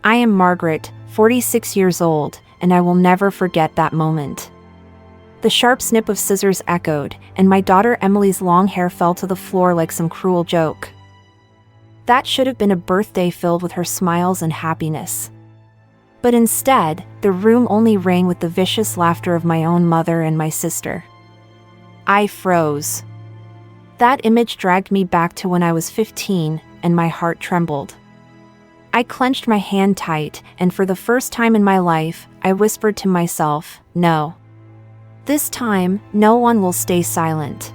I am Margaret, 46 years old, and I will never forget that moment. The sharp snip of scissors echoed, and my daughter Emily's long hair fell to the floor like some cruel joke. That should have been a birthday filled with her smiles and happiness. But instead, the room only rang with the vicious laughter of my own mother and my sister. I froze. That image dragged me back to when I was 15, and my heart trembled. I clenched my hand tight, and for the first time in my life, I whispered to myself, "No. This time, no one will stay silent."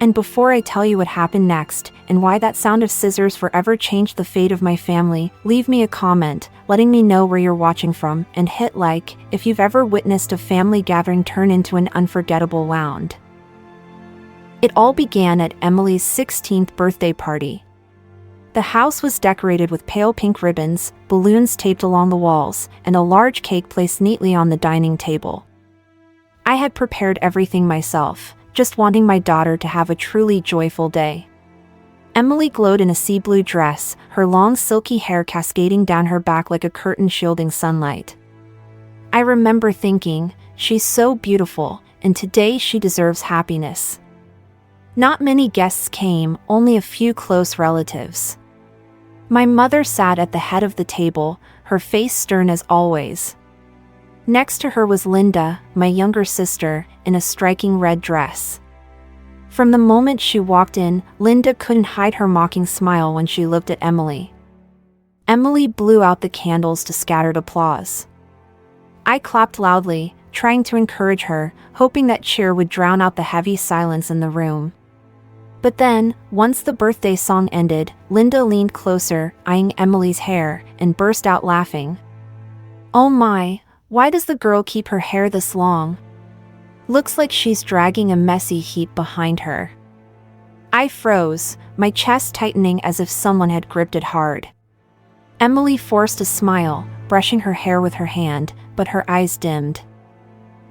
And before I tell you what happened next, and why that sound of scissors forever changed the fate of my family, leave me a comment, letting me know where you're watching from, and hit like if you've ever witnessed a family gathering turn into an unforgettable round. It all began at Emily's 16th birthday party. The house was decorated with pale pink ribbons, balloons taped along the walls, and a large cake placed neatly on the dining table. I had prepared everything myself, just wanting my daughter to have a truly joyful day. Emily glowed in a sea blue dress, her long silky hair cascading down her back like a curtain shielding sunlight. I remember thinking, she's so beautiful, and today she deserves happiness. Not many guests came, only a few close relatives. My mother sat at the head of the table, her face stern as always. Next to her was Linda, my younger sister, in a striking red dress. From the moment she walked in, Linda couldn't hide her mocking smile when she looked at Emily. Emily blew out the candles to scattered applause. I clapped loudly, trying to encourage her, hoping that cheer would drown out the heavy silence in the room. But then, once the birthday song ended, Linda leaned closer, eyeing Emily's hair, and burst out laughing. "Oh my, why does the girl keep her hair this long? Looks like she's dragging a messy heap behind her." I froze, my chest tightening as if someone had gripped it hard. Emily forced a smile, brushing her hair with her hand, but her eyes dimmed.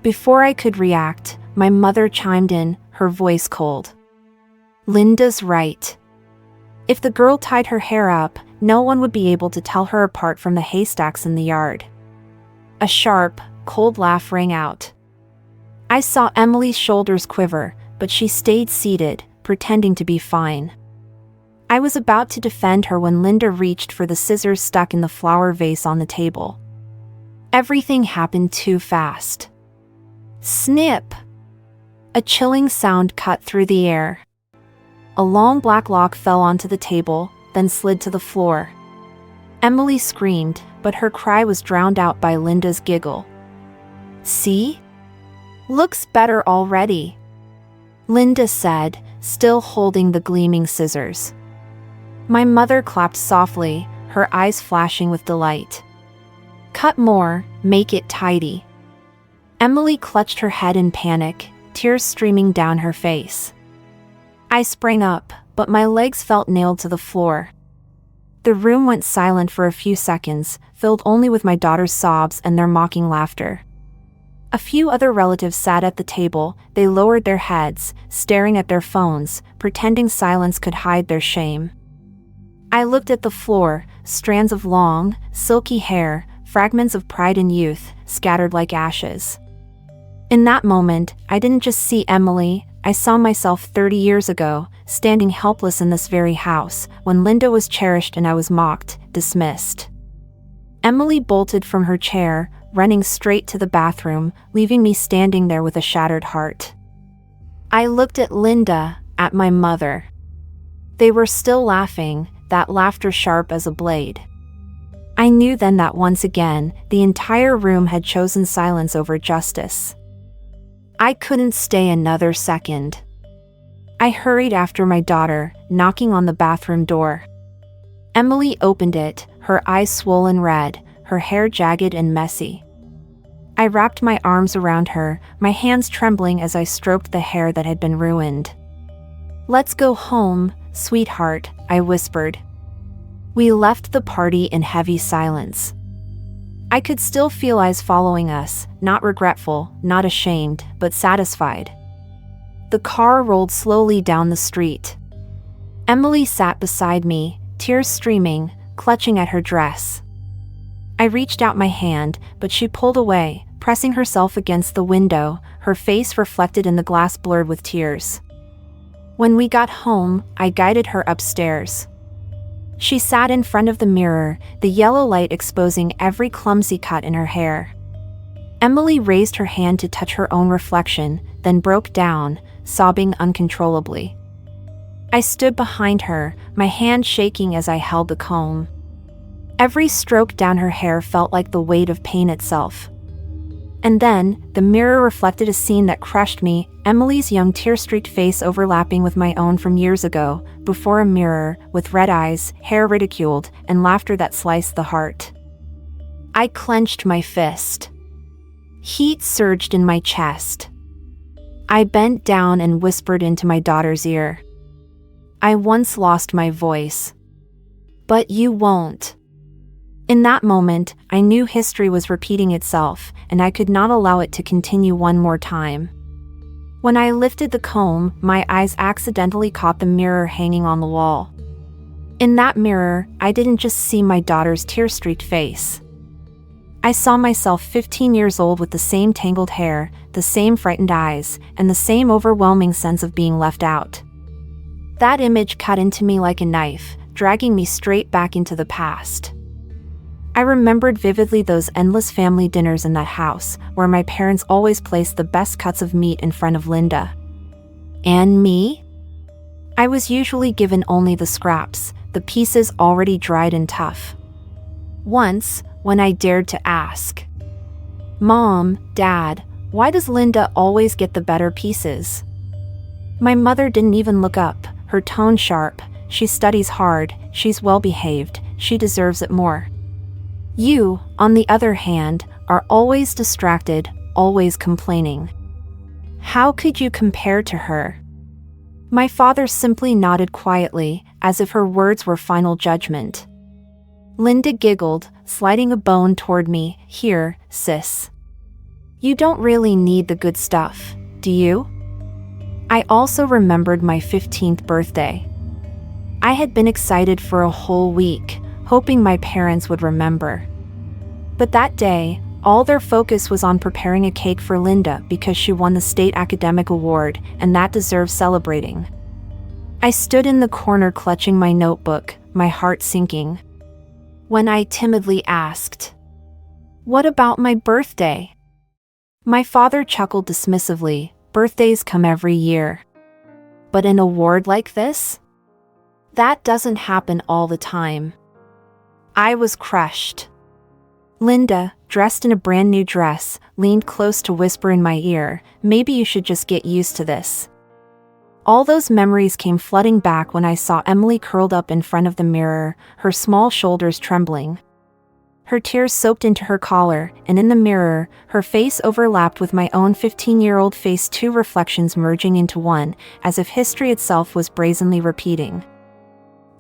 Before I could react, my mother chimed in, her voice cold. "Linda's right. If the girl tied her hair up, no one would be able to tell her apart from the haystacks in the yard." A sharp, cold laugh rang out. I saw Emily's shoulders quiver, but she stayed seated, pretending to be fine. I was about to defend her when Linda reached for the scissors stuck in the flower vase on the table. Everything happened too fast. Snip! A chilling sound cut through the air. A long black lock fell onto the table, then slid to the floor. Emily screamed, but her cry was drowned out by Linda's giggle. "See? Looks better already," Linda said, still holding the gleaming scissors. My mother clapped softly, her eyes flashing with delight. "Cut more, make it tidy." Emily clutched her head in panic, tears streaming down her face. I sprang up, but my legs felt nailed to the floor. The room went silent for a few seconds, filled only with my daughter's sobs and their mocking laughter. A few other relatives sat at the table, they lowered their heads, staring at their phones, pretending silence could hide their shame. I looked at the floor, strands of long, silky hair, fragments of pride and youth, scattered like ashes. In that moment, I didn't just see Emily, I saw myself 30 years ago, standing helpless in this very house, when Linda was cherished and I was mocked, dismissed. Emily bolted from her chair, running straight to the bathroom, leaving me standing there with a shattered heart. I looked at Linda, at my mother. They were still laughing, that laughter sharp as a blade. I knew then that once again, the entire room had chosen silence over justice. I couldn't stay another second. I hurried after my daughter, knocking on the bathroom door. Emily opened it, her eyes swollen red, her hair jagged and messy. I wrapped my arms around her, my hands trembling as I stroked the hair that had been ruined. "Let's go home, sweetheart," I whispered. We left the party in heavy silence. I could still feel eyes following us, not regretful, not ashamed, but satisfied. The car rolled slowly down the street. Emily sat beside me, tears streaming, clutching at her dress. I reached out my hand, but she pulled away, pressing herself against the window, her face reflected in the glass blurred with tears. When we got home, I guided her upstairs. She sat in front of the mirror, the yellow light exposing every clumsy cut in her hair. Emily raised her hand to touch her own reflection, then broke down, sobbing uncontrollably. I stood behind her, my hand shaking as I held the comb. Every stroke down her hair felt like the weight of pain itself. And then, the mirror reflected a scene that crushed me, Emily's young tear-streaked face overlapping with my own from years ago, before a mirror, with red eyes, hair ridiculed, and laughter that sliced the heart. I clenched my fist. Heat surged in my chest. I bent down and whispered into my daughter's ear. I once lost my voice. But you won't. In that moment, I knew history was repeating itself, and I could not allow it to continue one more time. When I lifted the comb, my eyes accidentally caught the mirror hanging on the wall. In that mirror, I didn't just see my daughter's tear-streaked face. I saw myself 15 years old with the same tangled hair, the same frightened eyes, and the same overwhelming sense of being left out. That image cut into me like a knife, dragging me straight back into the past. I remembered vividly those endless family dinners in that house, where my parents always placed the best cuts of meat in front of Linda. And me? I was usually given only the scraps, the pieces already dried and tough. Once, when I dared to ask, "Mom, Dad, why does Linda always get the better pieces?" My mother didn't even look up, her tone sharp. "She studies hard, she's well-behaved, she deserves it more. You, on the other hand, are always distracted, always complaining. How could you compare to her?" My father simply nodded quietly, as if her words were final judgment. Linda giggled, sliding a bone toward me. "Here, sis. You don't really need the good stuff, do you?" I also remembered my 15th birthday. I had been excited for a whole week, hoping my parents would remember. But that day, all their focus was on preparing a cake for Linda because she won the state academic award, and that deserved celebrating. I stood in the corner clutching my notebook, my heart sinking. When I timidly asked, "What about my birthday?" My father chuckled dismissively. "Birthdays come every year. But an award like this? That doesn't happen all the time." I was crushed. Linda, dressed in a brand new dress, leaned close to whisper in my ear, "Maybe you should just get used to this." All those memories came flooding back when I saw Emily curled up in front of the mirror, her small shoulders trembling. Her tears soaked into her collar, and in the mirror, her face overlapped with my own 15-year-old face, two reflections merging into one, as if history itself was brazenly repeating.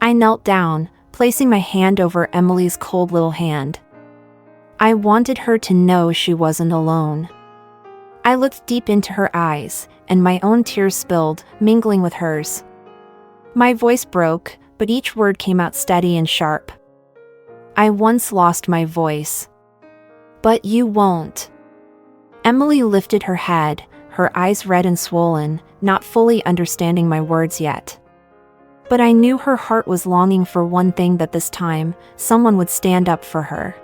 I knelt down, placing my hand over Emily's cold little hand. I wanted her to know she wasn't alone. I looked deep into her eyes, and my own tears spilled, mingling with hers. My voice broke, but each word came out steady and sharp. "I once lost my voice. But you won't." Emily lifted her head, her eyes red and swollen, not fully understanding my words yet. But I knew her heart was longing for one thing, that this time, someone would stand up for her.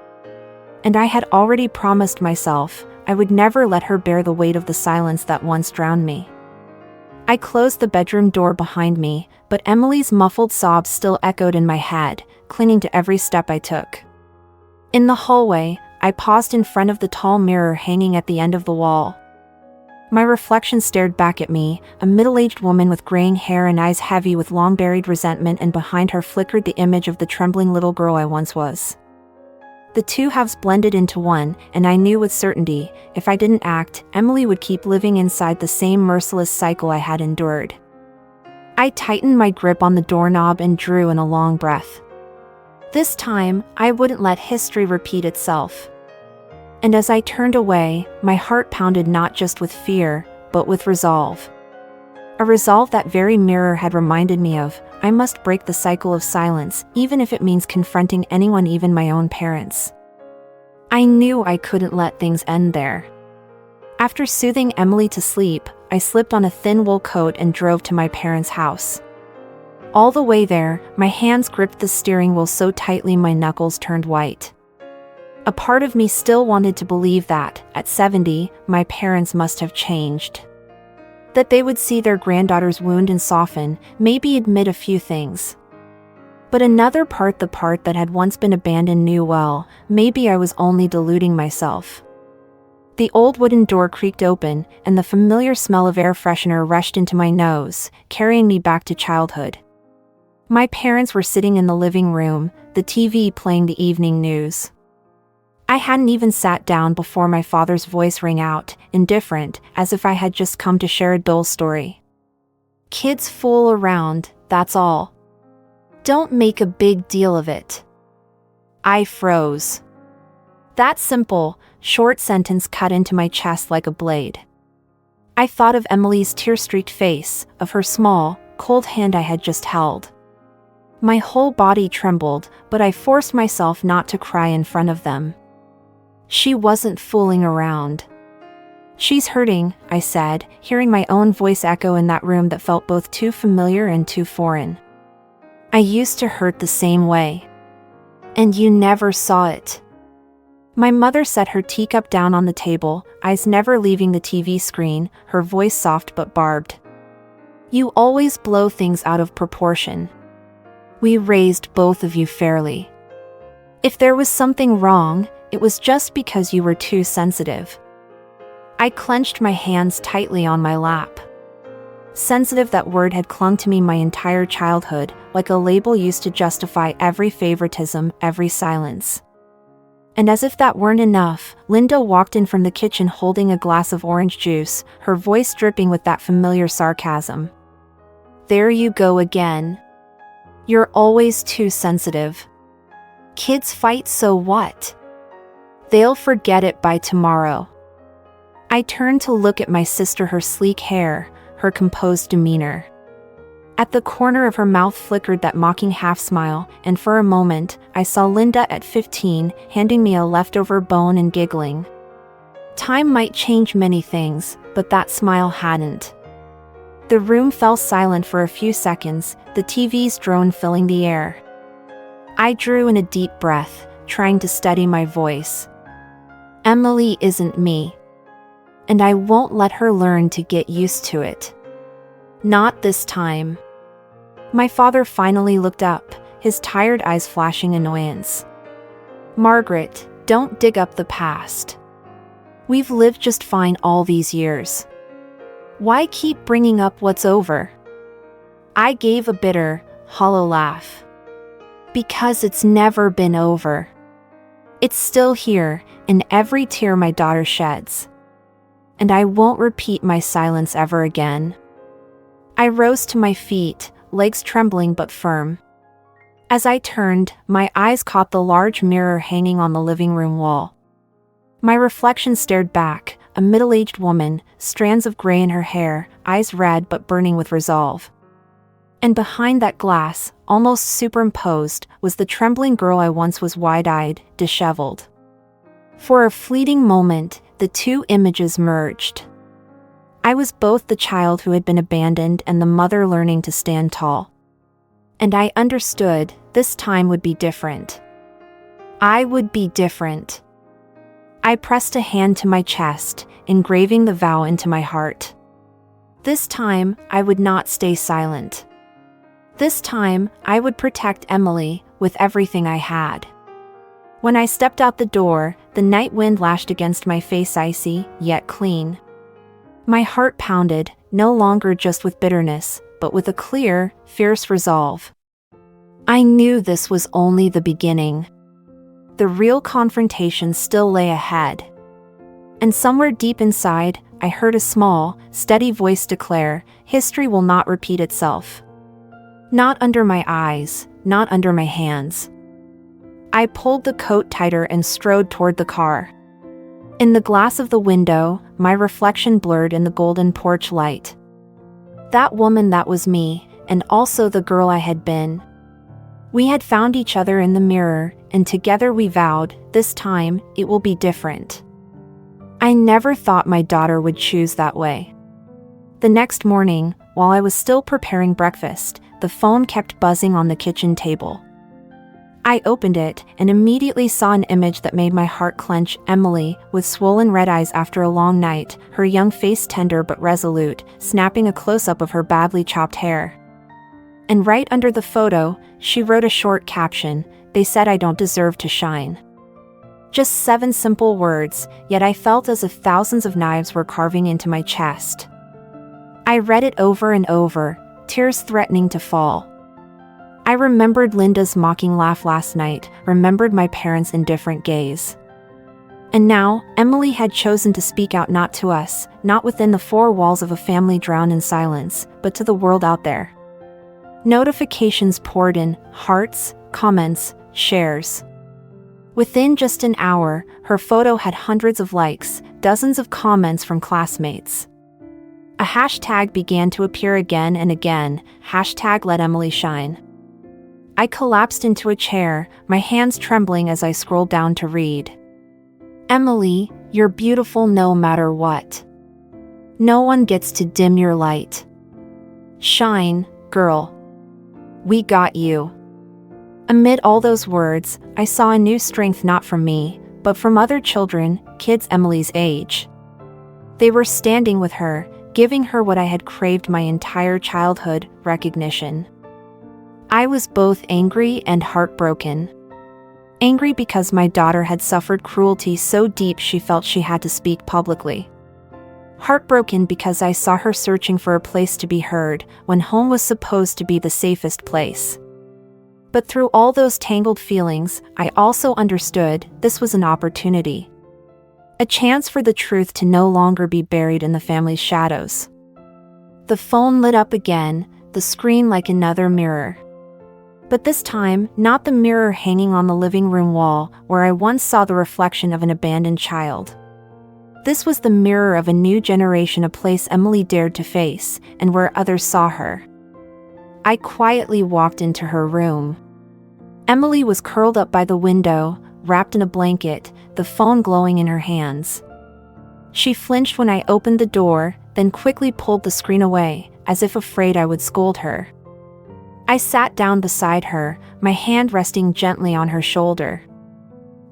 And I had already promised myself I would never let her bear the weight of the silence that once drowned me. I closed the bedroom door behind me, but Emily's muffled sobs still echoed in my head, clinging to every step I took. In the hallway, I paused in front of the tall mirror hanging at the end of the wall. My reflection stared back at me, a middle-aged woman with graying hair and eyes heavy with long-buried resentment, and behind her flickered the image of the trembling little girl I once was. The two halves blended into one, and I knew with certainty, if I didn't act, Emily would keep living inside the same merciless cycle I had endured. I tightened my grip on the doorknob and drew in a long breath. This time, I wouldn't let history repeat itself. And as I turned away, my heart pounded not just with fear, but with resolve. A resolve that very mirror had reminded me of. I must break the cycle of silence, even if it means confronting anyone, even my own parents. I knew I couldn't let things end there. After soothing Emily to sleep, I slipped on a thin wool coat and drove to my parents' house. All the way there, my hands gripped the steering wheel so tightly my knuckles turned white. A part of me still wanted to believe that, at 70, my parents must have changed. That they would see their granddaughter's wound and soften, maybe admit a few things. But another part, the part that had once been abandoned, knew well, maybe I was only deluding myself. The old wooden door creaked open, and the familiar smell of air freshener rushed into my nose, carrying me back to childhood. My parents were sitting in the living room, the TV playing the evening news. I hadn't even sat down before my father's voice rang out, indifferent, as if I had just come to share a dull story. "Kids fool around, that's all. Don't make a big deal of it." I froze. That simple, short sentence cut into my chest like a blade. I thought of Emily's tear-streaked face, of her small, cold hand I had just held. My whole body trembled, but I forced myself not to cry in front of them. She wasn't fooling around. "She's hurting," I said, hearing my own voice echo in that room that felt both too familiar and too foreign. "I used to hurt the same way. And you never saw it." My mother set her teacup down on the table, eyes never leaving the TV screen, her voice soft but barbed. "You always blow things out of proportion. We raised both of you fairly. If there was something wrong, it was just because you were too sensitive." I clenched my hands tightly on my lap. Sensitive, that word had clung to me my entire childhood, like a label used to justify every favoritism, every silence. And as if that weren't enough, Linda walked in from the kitchen holding a glass of orange juice, her voice dripping with that familiar sarcasm. "There you go again. You're always too sensitive. Kids fight, so what? They'll forget it by tomorrow." I turned to look at my sister, her sleek hair, her composed demeanor. At the corner of her mouth flickered that mocking half-smile, and for a moment, I saw Linda at 15, handing me a leftover bone and giggling. Time might change many things, but that smile hadn't. The room fell silent for a few seconds, the TV's drone filling the air. I drew in a deep breath, trying to steady my voice. "Emily isn't me. And I won't let her learn to get used to it. Not this time." My father finally looked up, his tired eyes flashing annoyance. "Margaret, don't dig up the past. We've lived just fine all these years. Why keep bringing up what's over?" I gave a bitter, hollow laugh. "Because it's never been over. It's still here, in every tear my daughter sheds. And I won't repeat my silence ever again." I rose to my feet, legs trembling but firm. As I turned, my eyes caught the large mirror hanging on the living room wall. My reflection stared back, a middle-aged woman, strands of gray in her hair, eyes red but burning with resolve. And behind that glass, almost superimposed, was the trembling girl I once was, wide-eyed, disheveled. For a fleeting moment, the two images merged. I was both the child who had been abandoned and the mother learning to stand tall. And I understood, this time would be different. I would be different. I pressed a hand to my chest, engraving the vow into my heart. This time, I would not stay silent. This time, I would protect Emily, with everything I had. When I stepped out the door, the night wind lashed against my face, icy, yet clean. My heart pounded, no longer just with bitterness, but with a clear, fierce resolve. I knew this was only the beginning. The real confrontation still lay ahead. And somewhere deep inside, I heard a small, steady voice declare, "History will not repeat itself. Not under my eyes, not under my hands." I pulled the coat tighter and strode toward the car. In the glass of the window, my reflection blurred in the golden porch light. That woman, that was me, and also the girl I had been. We had found each other in the mirror, and together we vowed, this time, it will be different. I never thought my daughter would choose that way. The next morning, while I was still preparing breakfast, the phone kept buzzing on the kitchen table. I opened it and immediately saw an image that made my heart clench. Emily, with swollen red eyes after a long night, her young face tender but resolute, snapping a close-up of her badly chopped hair. And right under the photo, she wrote a short caption, "They said I don't deserve to shine." Just 7 simple words, yet I felt as if thousands of knives were carving into my chest. I read it over and over, tears threatening to fall. I remembered Linda's mocking laugh last night, remembered my parents' indifferent gaze. And now, Emily had chosen to speak out, not to us, not within the 4 walls of a family drowned in silence, but to the world out there. Notifications poured in, hearts, comments, shares. Within just an hour, her photo had hundreds of likes, dozens of comments from classmates. A hashtag began to appear again and again, #LetEmilyShine. I collapsed into a chair, my hands trembling as I scrolled down to read. Emily, you're beautiful no matter what. No one gets to dim your light. Shine, girl. We got you. Amid all those words, I saw a new strength, not from me, but from other children, kids Emily's age. They were standing with her, giving her what I had craved my entire childhood, recognition. I was both angry and heartbroken. Angry because my daughter had suffered cruelty so deep she felt she had to speak publicly. Heartbroken because I saw her searching for a place to be heard, when home was supposed to be the safest place. But through all those tangled feelings, I also understood this was an opportunity. A chance for the truth to no longer be buried in the family's shadows. The phone lit up again, the screen like another mirror. But this time, not the mirror hanging on the living room wall, where I once saw the reflection of an abandoned child. This was the mirror of a new generation, a place Emily dared to face, and where others saw her. I quietly walked into her room. Emily was curled up by the window, wrapped in a blanket, the phone glowing in her hands. She flinched when I opened the door, then quickly pulled the screen away, as if afraid I would scold her. I sat down beside her, my hand resting gently on her shoulder.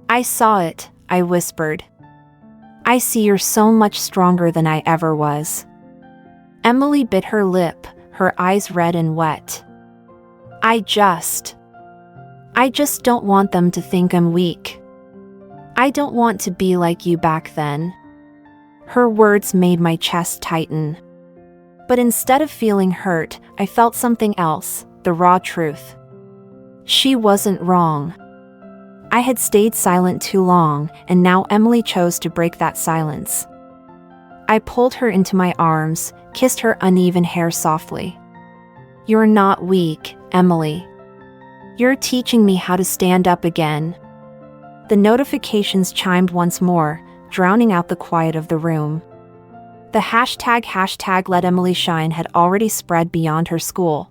I saw it, I whispered. I see you're so much stronger than I ever was. Emily bit her lip, her eyes red and wet. I just don't want them to think I'm weak. I don't want to be like you back then. Her words made my chest tighten. But instead of feeling hurt, I felt something else, the raw truth. She wasn't wrong. I had stayed silent too long, and now Emily chose to break that silence. I pulled her into my arms, kissed her uneven hair softly. You're not weak, Emily. You're teaching me how to stand up again. The notifications chimed once more, drowning out the quiet of the room. The #LetEmilyShine had already spread beyond her school.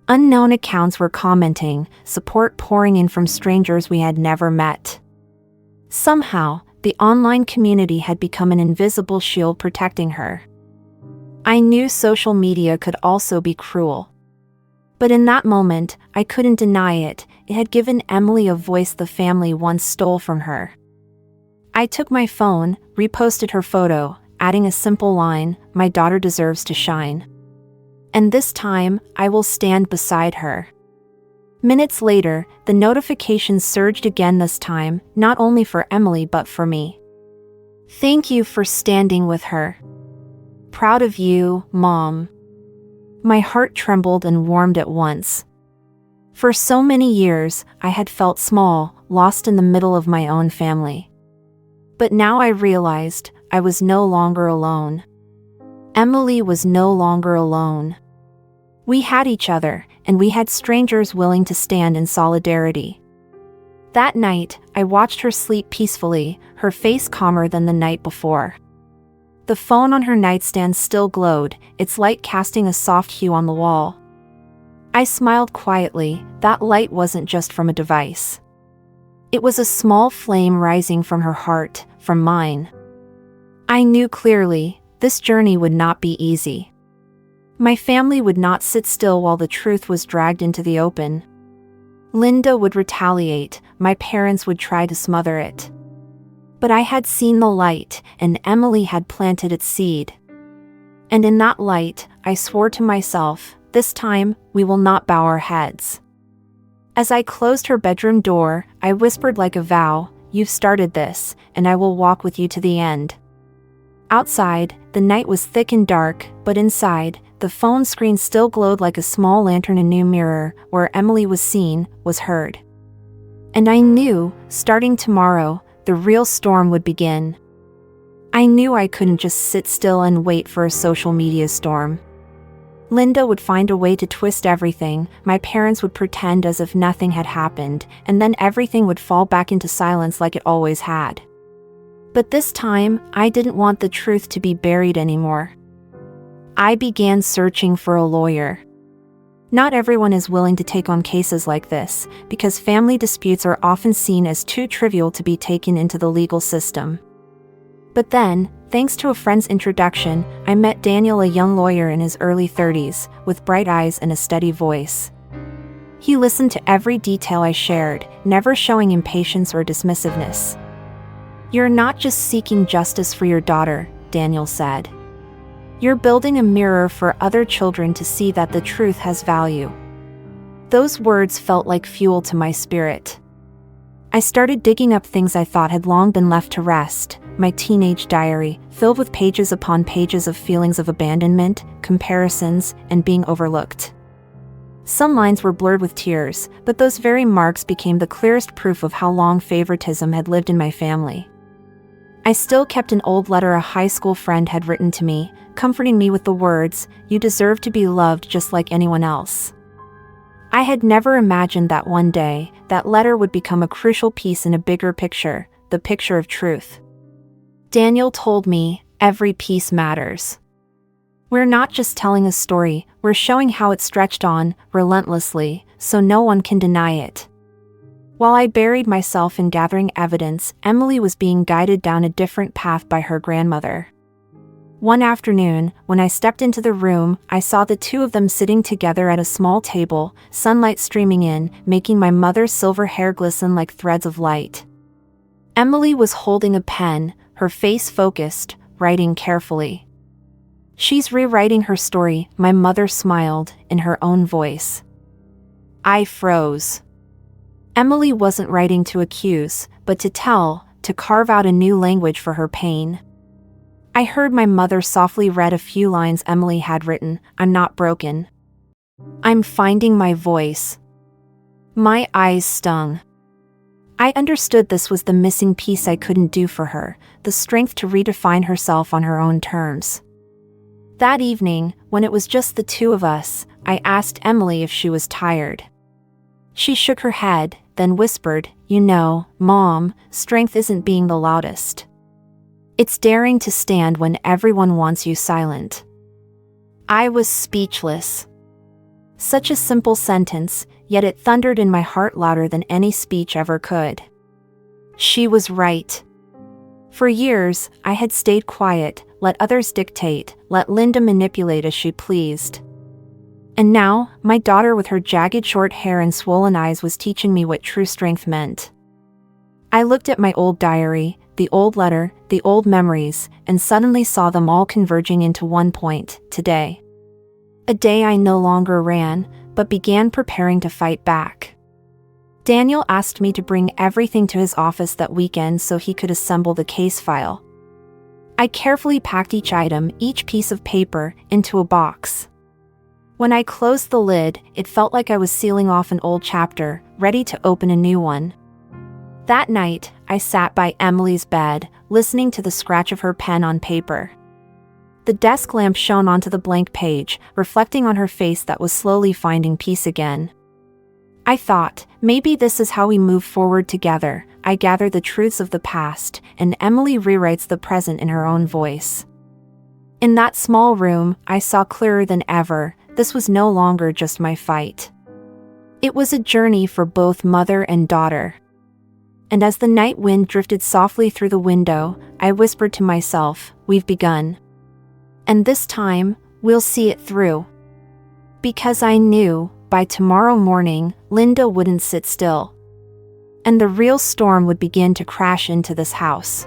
Unknown accounts were commenting, support pouring in from strangers we had never met. Somehow, the online community had become an invisible shield protecting her. I knew social media could also be cruel. But in that moment, I couldn't deny it. It had given Emily a voice the family once stole from her. I took my phone, reposted her photo, adding a simple line, "My daughter deserves to shine." And this time, I will stand beside her. Minutes later, the notifications surged again, this time, not only for Emily but for me. Thank you for standing with her. Proud of you, Mom. My heart trembled and warmed at once. For so many years, I had felt small, lost in the middle of my own family. But now I realized I was no longer alone. Emily was no longer alone. We had each other, and we had strangers willing to stand in solidarity. That night, I watched her sleep peacefully, her face calmer than the night before. The phone on her nightstand still glowed, its light casting a soft hue on the wall. I smiled quietly. That light wasn't just from a device. It was a small flame rising from her heart, from mine. I knew clearly, this journey would not be easy. My family would not sit still while the truth was dragged into the open. Linda would retaliate, my parents would try to smother it. But I had seen the light, and Emily had planted its seed. And in that light, I swore to myself, this time, we will not bow our heads. As I closed her bedroom door, I whispered like a vow, you've started this, and I will walk with you to the end. Outside, the night was thick and dark, but inside, the phone screen still glowed like a small lantern. A new mirror, where Emily was seen, was heard. And I knew, starting tomorrow, the real storm would begin. I knew I couldn't just sit still and wait for a social media storm. Linda would find a way to twist everything, my parents would pretend as if nothing had happened, and then everything would fall back into silence like it always had. But this time, I didn't want the truth to be buried anymore. I began searching for a lawyer. Not everyone is willing to take on cases like this, because family disputes are often seen as too trivial to be taken into the legal system. But then, thanks to a friend's introduction, I met Daniel, a young lawyer in his early 30s, with bright eyes and a steady voice. He listened to every detail I shared, never showing impatience or dismissiveness. You're not just seeking justice for your daughter, Daniel said. You're building a mirror for other children to see that the truth has value. Those words felt like fuel to my spirit. I started digging up things I thought had long been left to rest, my teenage diary, filled with pages upon pages of feelings of abandonment, comparisons, and being overlooked. Some lines were blurred with tears, but those very marks became the clearest proof of how long favoritism had lived in my family. I still kept an old letter a high school friend had written to me, comforting me with the words, "You deserve to be loved just like anyone else." I had never imagined that one day, that letter would become a crucial piece in a bigger picture, the picture of truth. Daniel told me, every piece matters. We're not just telling a story, we're showing how it stretched on, relentlessly, so no one can deny it. While I buried myself in gathering evidence, Emily was being guided down a different path by her grandmother. One afternoon, when I stepped into the room, I saw the two of them sitting together at a small table, sunlight streaming in, making my mother's silver hair glisten like threads of light. Emily was holding a pen, her face focused, writing carefully. She's rewriting her story, my mother smiled, in her own voice. I froze. Emily wasn't writing to accuse, but to tell, to carve out a new language for her pain. I heard my mother softly read a few lines Emily had written, I'm not broken. I'm finding my voice. My eyes stung. I understood this was the missing piece I couldn't do for her, the strength to redefine herself on her own terms. That evening, when it was just the two of us, I asked Emily if she was tired. She shook her head, then whispered, you know, Mom, strength isn't being the loudest. It's daring to stand when everyone wants you silent. I was speechless. Such a simple sentence, yet it thundered in my heart louder than any speech ever could. She was right. For years, I had stayed quiet, let others dictate, let Linda manipulate as she pleased. And now, my daughter with her jagged short hair and swollen eyes was teaching me what true strength meant. I looked at my old diary, the old letter, the old memories, and suddenly saw them all converging into one point, today. A day I no longer ran, but began preparing to fight back. Daniel asked me to bring everything to his office that weekend so he could assemble the case file. I carefully packed each item, each piece of paper, into a box. When I closed the lid, it felt like I was sealing off an old chapter, ready to open a new one. That night, I sat by Emily's bed, listening to the scratch of her pen on paper. The desk lamp shone onto the blank page, reflecting on her face that was slowly finding peace again. I thought, maybe this is how we move forward together. I gather the truths of the past, and Emily rewrites the present in her own voice. In that small room, I saw clearer than ever, this was no longer just my fight. It was a journey for both mother and daughter. And as the night wind drifted softly through the window, I whispered to myself, "We've begun. And this time, we'll see it through." Because I knew, by tomorrow morning, Linda wouldn't sit still. And the real storm would begin to crash into this house.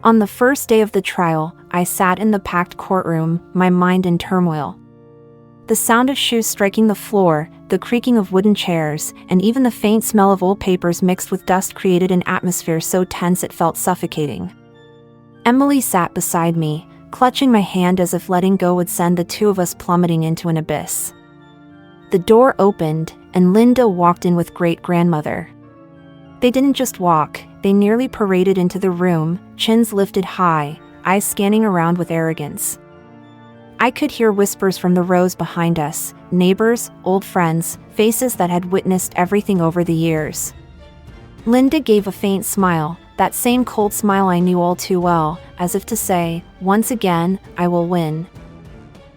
On the first day of the trial, I sat in the packed courtroom, my mind in turmoil. The sound of shoes striking the floor, the creaking of wooden chairs, and even the faint smell of old papers mixed with dust created an atmosphere so tense it felt suffocating. Emily sat beside me, clutching my hand as if letting go would send the two of us plummeting into an abyss. The door opened, and Linda walked in with great-grandmother. They didn't just walk, they nearly paraded into the room, chins lifted high, eyes scanning around with arrogance. I could hear whispers from the rows behind us, neighbors, old friends, faces that had witnessed everything over the years. Linda gave a faint smile, that same cold smile I knew all too well, as if to say, "Once again, I will win."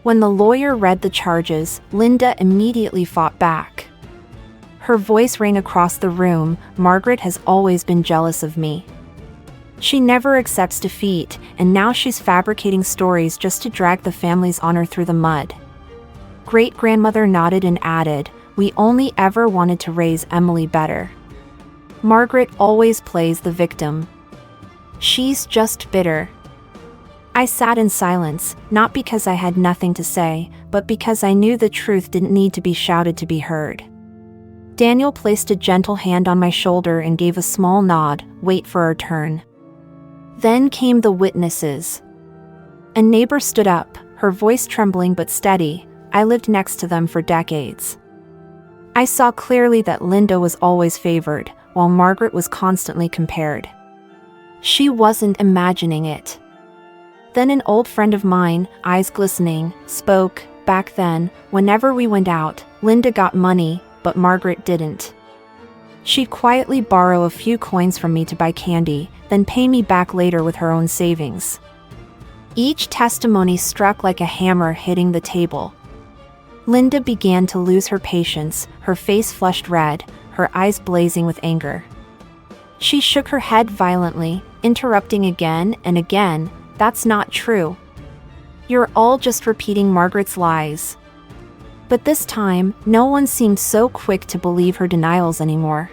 When the lawyer read the charges, Linda immediately fought back. Her voice rang across the room, "Margaret has always been jealous of me. She never accepts defeat, and now she's fabricating stories just to drag the family's honor through the mud." Great-grandmother nodded and added, "We only ever wanted to raise Emily better. Margaret always plays the victim. She's just bitter." I sat in silence, not because I had nothing to say, but because I knew the truth didn't need to be shouted to be heard. Daniel placed a gentle hand on my shoulder and gave a small nod, "Wait for our turn." Then came the witnesses. A neighbor stood up, her voice trembling but steady. I lived next to them for decades. I saw clearly that Linda was always favored, while Margaret was constantly compared. She wasn't imagining it. Then an old friend of mine, eyes glistening, spoke. "Back then, whenever we went out, Linda got money, but Margaret didn't. She'd quietly borrow a few coins from me to buy candy, then pay me back later with her own savings." Each testimony struck like a hammer hitting the table. Linda began to lose her patience, her face flushed red, her eyes blazing with anger. She shook her head violently, interrupting again and again, "That's not true. You're all just repeating Margaret's lies." But this time, no one seemed so quick to believe her denials anymore.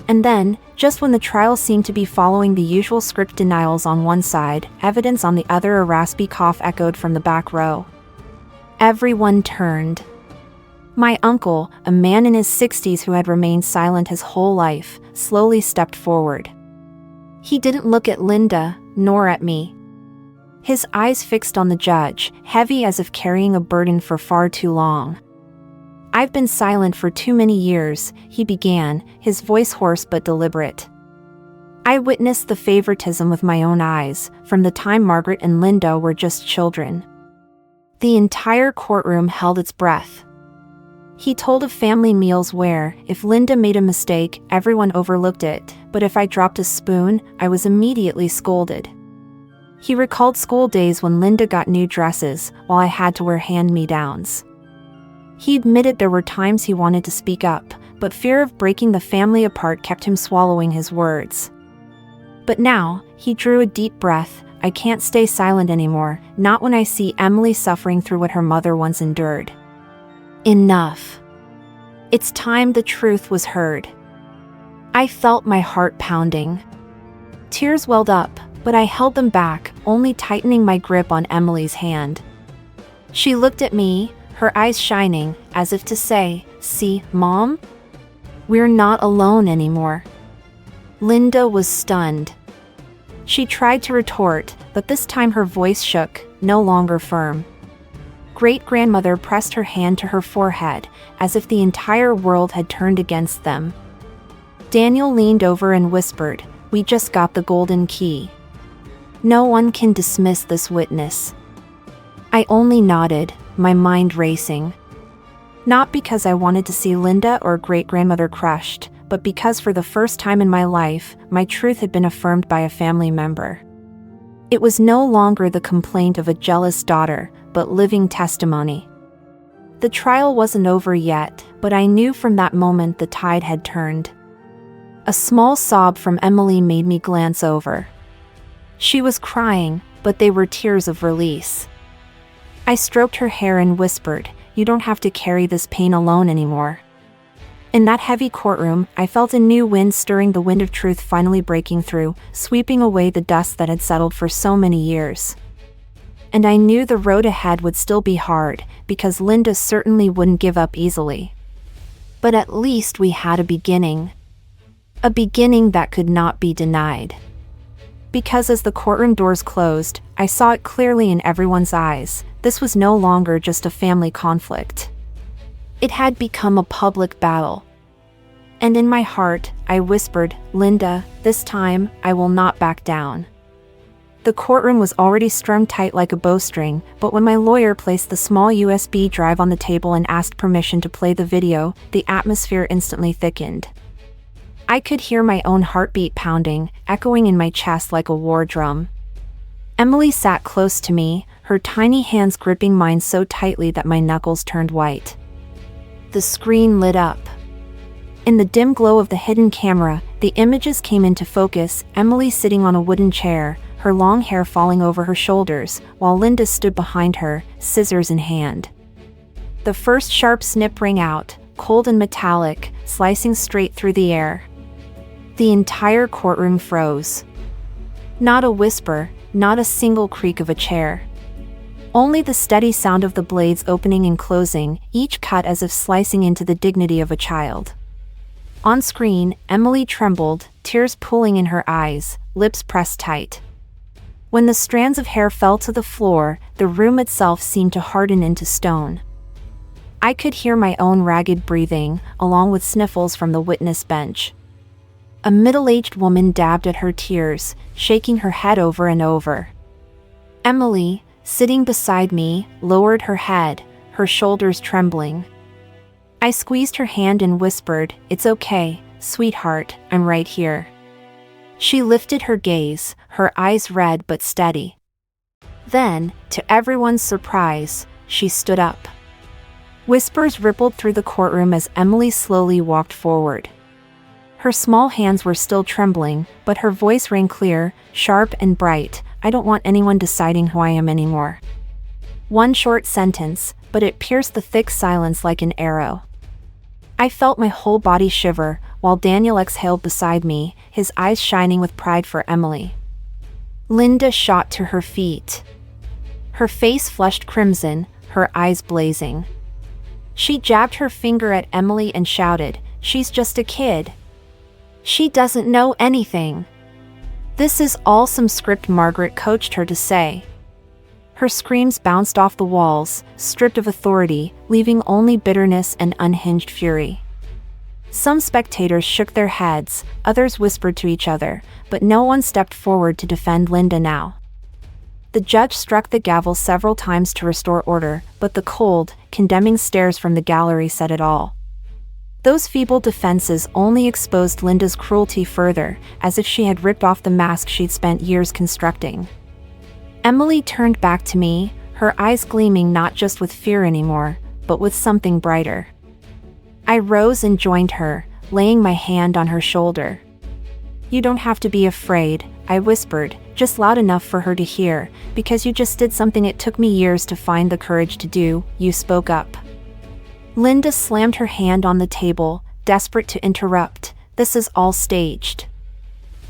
And then, just when the trial seemed to be following the usual script, denials on one side, evidence on the other, a raspy cough echoed from the back row. Everyone turned. My uncle, a man in his 60s who had remained silent his whole life, slowly stepped forward. He didn't look at Linda, nor at me. His eyes fixed on the judge, heavy as if carrying a burden for far too long. "I've been silent for too many years," he began, his voice hoarse but deliberate. "I witnessed the favoritism with my own eyes, from the time Margaret and Linda were just children." The entire courtroom held its breath. He told of family meals where, if Linda made a mistake, everyone overlooked it, but if I dropped a spoon, I was immediately scolded. He recalled school days when Linda got new dresses, while I had to wear hand-me-downs. He admitted there were times he wanted to speak up, but fear of breaking the family apart kept him swallowing his words. But now, he drew a deep breath. "I can't stay silent anymore, not when I see Emily suffering through what her mother once endured. Enough. It's time the truth was heard." I felt my heart pounding. Tears welled up, but I held them back, only tightening my grip on Emily's hand. She looked at me, her eyes shining, as if to say, "See, Mom? We're not alone anymore." Linda was stunned. She tried to retort, but this time her voice shook, no longer firm. Great-grandmother pressed her hand to her forehead, as if the entire world had turned against them. Daniel leaned over and whispered, "We just got the golden key. No one can dismiss this witness." I only nodded, my mind racing. Not because I wanted to see Linda or great-grandmother crushed, but because for the first time in my life, my truth had been affirmed by a family member. It was no longer the complaint of a jealous daughter, but living testimony. The trial wasn't over yet, but I knew from that moment the tide had turned. A small sob from Emily made me glance over. She was crying, but they were tears of release. I stroked her hair and whispered, "You don't have to carry this pain alone anymore." In that heavy courtroom, I felt a new wind stirring, the wind of truth finally breaking through, sweeping away the dust that had settled for so many years. And I knew the road ahead would still be hard, because Linda certainly wouldn't give up easily. But at least we had a beginning. A beginning that could not be denied. Because as the courtroom doors closed, I saw it clearly in everyone's eyes. This was no longer just a family conflict. It had become a public battle. And in my heart, I whispered, "Linda, this time, I will not back down." The courtroom was already strung tight like a bowstring, but when my lawyer placed the small USB drive on the table and asked permission to play the video, the atmosphere instantly thickened. I could hear my own heartbeat pounding, echoing in my chest like a war drum. Emily sat close to me, her tiny hands gripping mine so tightly that my knuckles turned white. The screen lit up. In the dim glow of the hidden camera, the images came into focus, Emily sitting on a wooden chair, her long hair falling over her shoulders, while Linda stood behind her, scissors in hand. The first sharp snip rang out, cold and metallic, slicing straight through the air. The entire courtroom froze. Not a whisper, not a single creak of a chair. Only the steady sound of the blades opening and closing, each cut as if slicing into the dignity of a child. On screen, Emily trembled, tears pooling in her eyes, lips pressed tight. When the strands of hair fell to the floor, the room itself seemed to harden into stone. I could hear my own ragged breathing, along with sniffles from the witness bench. A middle-aged woman dabbed at her tears, shaking her head over and over. Emily, sitting beside me, lowered her head, her shoulders trembling. I squeezed her hand and whispered, "It's okay, sweetheart, I'm right here." She lifted her gaze, her eyes red but steady. Then, to everyone's surprise, she stood up. Whispers rippled through the courtroom as Emily slowly walked forward. Her small hands were still trembling, but her voice rang clear, sharp and bright, "I don't want anyone deciding who I am anymore." One short sentence, but it pierced the thick silence like an arrow. I felt my whole body shiver, while Daniel exhaled beside me, his eyes shining with pride for Emily. Linda shot to her feet. Her face flushed crimson, her eyes blazing. She jabbed her finger at Emily and shouted, "She's just a kid. She doesn't know anything." "This is all some script," Margaret coached her to say. Her screams bounced off the walls, stripped of authority, leaving only bitterness and unhinged fury. Some spectators shook their heads, others whispered to each other, but no one stepped forward to defend Linda now. The judge struck the gavel several times to restore order, but the cold, condemning stares from the gallery said it all. Those feeble defenses only exposed Linda's cruelty further, as if she had ripped off the mask she'd spent years constructing. Emily turned back to me, her eyes gleaming not just with fear anymore, but with something brighter. I rose and joined her, laying my hand on her shoulder. "You don't have to be afraid," I whispered, just loud enough for her to hear, "because you just did something it took me years to find the courage to do, you spoke up." Linda slammed her hand on the table, desperate to interrupt, "This is all staged.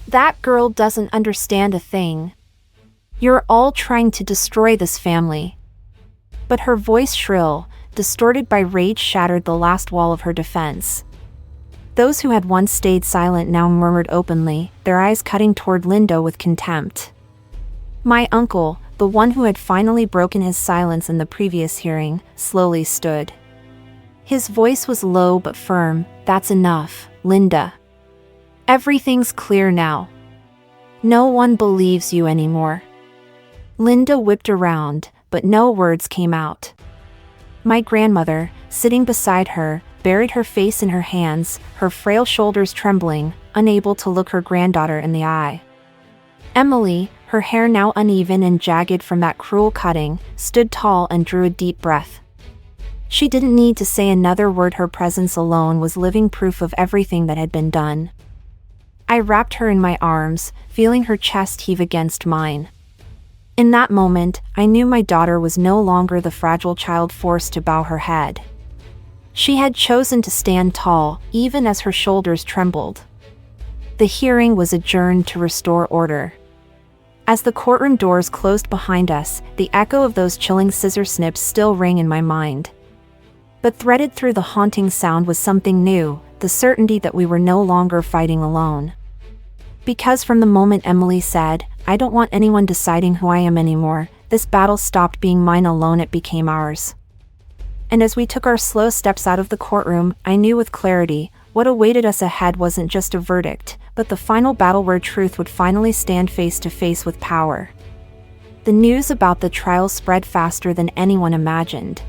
That girl doesn't understand a thing. You're all trying to destroy this family." But her voice, shrill, distorted by rage, shattered the last wall of her defense. Those who had once stayed silent now murmured openly, their eyes cutting toward Linda with contempt. My uncle, the one who had finally broken his silence in the previous hearing, slowly stood. His voice was low but firm, "That's enough, Linda. Everything's clear now. No one believes you anymore." Linda whipped around, but no words came out. My grandmother, sitting beside her, buried her face in her hands, her frail shoulders trembling, unable to look her granddaughter in the eye. Emily, her hair now uneven and jagged from that cruel cutting, stood tall and drew a deep breath. She didn't need to say another word, her presence alone was living proof of everything that had been done. I wrapped her in my arms, feeling her chest heave against mine. In that moment, I knew my daughter was no longer the fragile child forced to bow her head. She had chosen to stand tall, even as her shoulders trembled. The hearing was adjourned to restore order. As the courtroom doors closed behind us, the echo of those chilling scissor snips still rang in my mind. But threaded through the haunting sound was something new, the certainty that we were no longer fighting alone. Because from the moment Emily said, "I don't want anyone deciding who I am anymore," this battle stopped being mine alone, it became ours. And as we took our slow steps out of the courtroom, I knew with clarity, what awaited us ahead wasn't just a verdict, but the final battle where truth would finally stand face to face with power. The news about the trial spread faster than anyone imagined.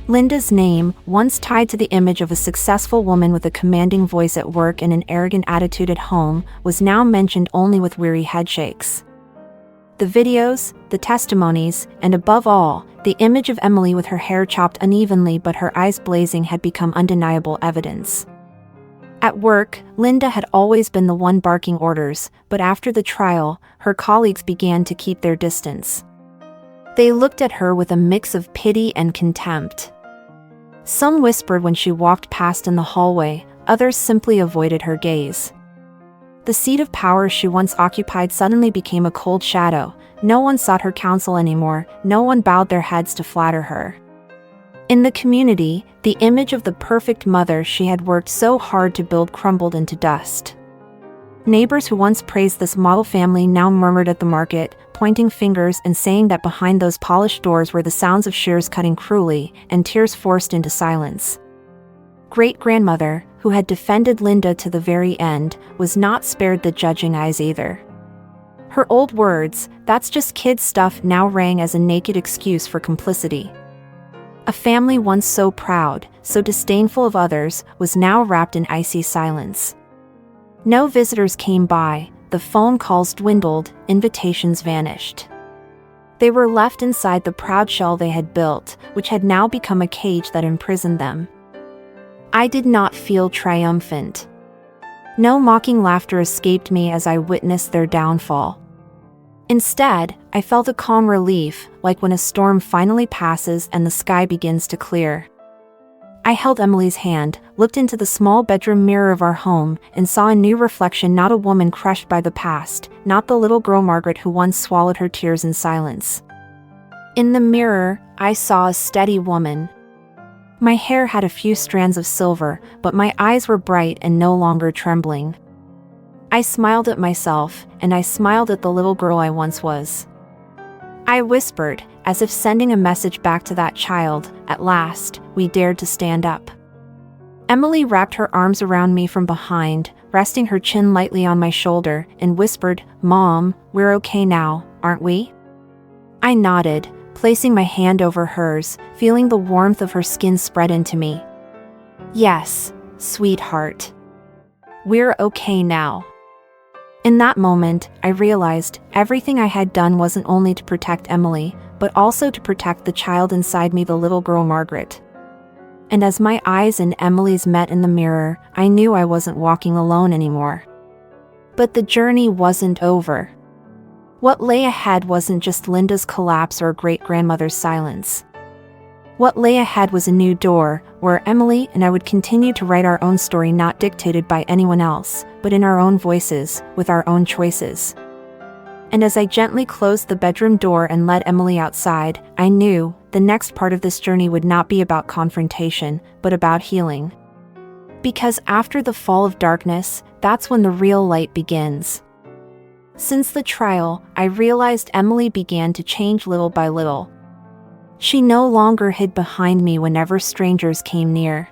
Linda's name, once tied to the image of a successful woman with a commanding voice at work and an arrogant attitude at home, was now mentioned only with weary headshakes. The videos, the testimonies, and above all, the image of Emily with her hair chopped unevenly but her eyes blazing had become undeniable evidence. At work, Linda had always been the one barking orders, but after the trial, her colleagues began to keep their distance. They looked at her with a mix of pity and contempt. Some whispered when she walked past in the hallway, others simply avoided her gaze. The seat of power she once occupied suddenly became a cold shadow. No one sought her counsel anymore, no one bowed their heads to flatter her. In the community, the image of the perfect mother she had worked so hard to build crumbled into dust. Neighbors who once praised this model family now murmured at the market, pointing fingers and saying that behind those polished doors were the sounds of shears cutting cruelly, and tears forced into silence. Great-grandmother, who had defended Linda to the very end, was not spared the judging eyes either. Her old words, "That's just kid stuff," now rang as a naked excuse for complicity. A family once so proud, so disdainful of others, was now wrapped in icy silence. No visitors came by, the phone calls dwindled, invitations vanished. They were left inside the proud shell they had built, which had now become a cage that imprisoned them. I did not feel triumphant. No mocking laughter escaped me as I witnessed their downfall. Instead, I felt a calm relief, like when a storm finally passes and the sky begins to clear. I held Emily's hand, looked into the small bedroom mirror of our home, and saw a new reflection, not a woman crushed by the past, not the little girl Margaret who once swallowed her tears in silence. In the mirror, I saw a steady woman. My hair had a few strands of silver, but my eyes were bright and no longer trembling. I smiled at myself, and I smiled at the little girl I once was. I whispered, as if sending a message back to that child, "At last, we dared to stand up." Emily wrapped her arms around me from behind, resting her chin lightly on my shoulder, and whispered, "Mom, we're okay now, aren't we?" I nodded, placing my hand over hers, feeling the warmth of her skin spread into me. "Yes, sweetheart. We're okay now." In that moment, I realized everything I had done wasn't only to protect Emily, but also to protect the child inside me, the little girl Margaret. And as my eyes and Emily's met in the mirror, I knew I wasn't walking alone anymore. But the journey wasn't over. What lay ahead wasn't just Linda's collapse or great-grandmother's silence. What lay ahead was a new door, where Emily and I would continue to write our own story, not dictated by anyone else, but in our own voices, with our own choices. And as I gently closed the bedroom door and led Emily outside, I knew the next part of this journey would not be about confrontation, but about healing. Because after the fall of darkness, that's when the real light begins. Since the trial, I realized Emily began to change little by little. She no longer hid behind me whenever strangers came near.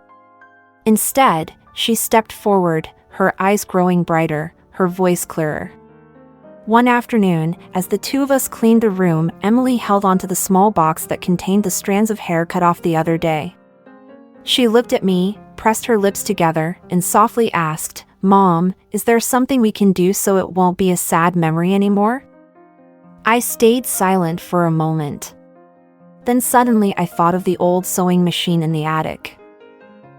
Instead, she stepped forward, her eyes growing brighter, her voice clearer. One afternoon, as the two of us cleaned the room, Emily held onto the small box that contained the strands of hair cut off the other day. She looked at me, pressed her lips together, and softly asked, "Mom, is there something we can do so it won't be a sad memory anymore?" I stayed silent for a moment. Then suddenly I thought of the old sewing machine in the attic.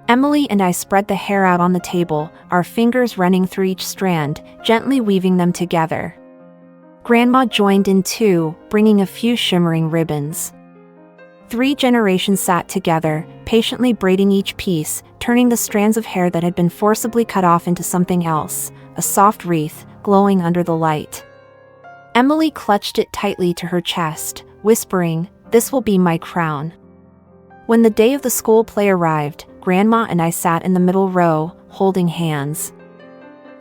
Emily and I spread the hair out on the table, our fingers running through each strand, gently weaving them together. Grandma joined in too, bringing a few shimmering ribbons. 3 generations sat together, patiently braiding each piece, turning the strands of hair that had been forcibly cut off into something else, a soft wreath, glowing under the light. Emily clutched it tightly to her chest, whispering, "This will be my crown." When the day of the school play arrived, Grandma and I sat in the middle row, holding hands.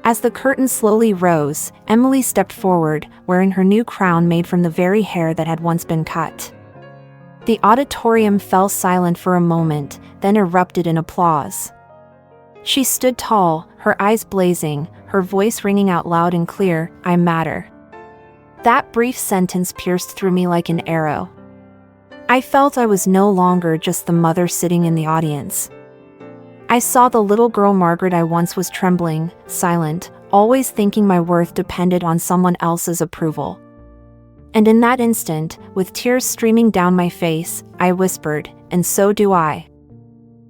As the curtain slowly rose, Emily stepped forward, wearing her new crown made from the very hair that had once been cut. The auditorium fell silent for a moment, then erupted in applause. She stood tall, her eyes blazing, her voice ringing out loud and clear, "I matter." That brief sentence pierced through me like an arrow. I felt I was no longer just the mother sitting in the audience. I saw the little girl Margaret I once was, trembling, silent, always thinking my worth depended on someone else's approval. And in that instant, with tears streaming down my face, I whispered, "And so do I."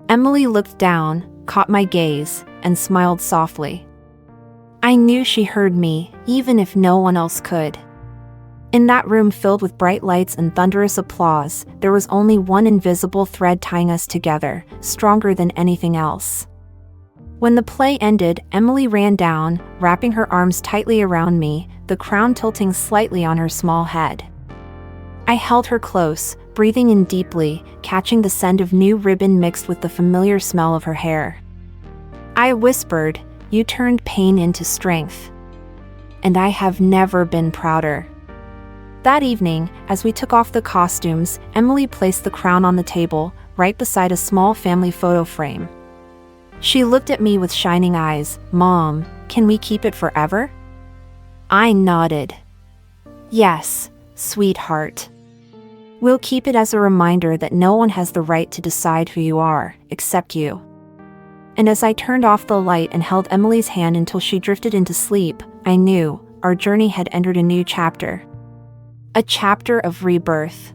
Emily looked down, caught my gaze, and smiled softly. I knew she heard me, even if no one else could. In that room filled with bright lights and thunderous applause, there was only one invisible thread tying us together, stronger than anything else. When the play ended, Emily ran down, wrapping her arms tightly around me, the crown tilting slightly on her small head. I held her close, breathing in deeply, catching the scent of new ribbon mixed with the familiar smell of her hair. I whispered, "You turned pain into strength." And I have never been prouder. That evening, as we took off the costumes, Emily placed the crown on the table, right beside a small family photo frame. She looked at me with shining eyes. "Mom, can we keep it forever?" I nodded. "Yes, sweetheart. We'll keep it as a reminder that no one has the right to decide who you are, except you." And as I turned off the light and held Emily's hand until she drifted into sleep, I knew our journey had entered a new chapter. A chapter of rebirth.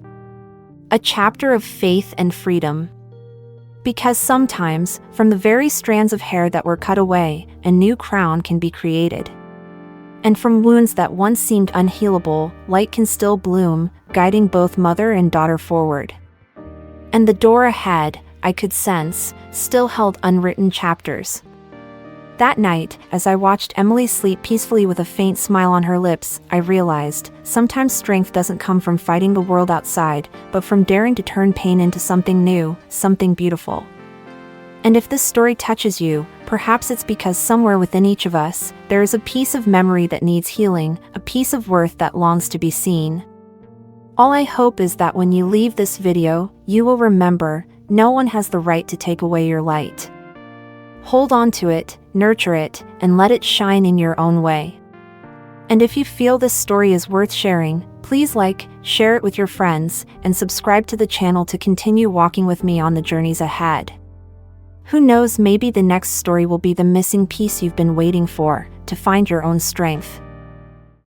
A chapter of faith and freedom. Because sometimes, from the very strands of hair that were cut away, a new crown can be created. And from wounds that once seemed unhealable, light can still bloom, guiding both mother and daughter forward. And the door ahead, I could sense, still held unwritten chapters. That night, as I watched Emily sleep peacefully with a faint smile on her lips, I realized, sometimes strength doesn't come from fighting the world outside, but from daring to turn pain into something new, something beautiful. And if this story touches you, perhaps it's because somewhere within each of us, there is a piece of memory that needs healing, a piece of worth that longs to be seen. All I hope is that when you leave this video, you will remember, no one has the right to take away your light. Hold on to it, nurture it, and let it shine in your own way. And if you feel this story is worth sharing, please like, share it with your friends, and subscribe to the channel to continue walking with me on the journeys ahead. Who knows, maybe the next story will be the missing piece you've been waiting for, to find your own strength.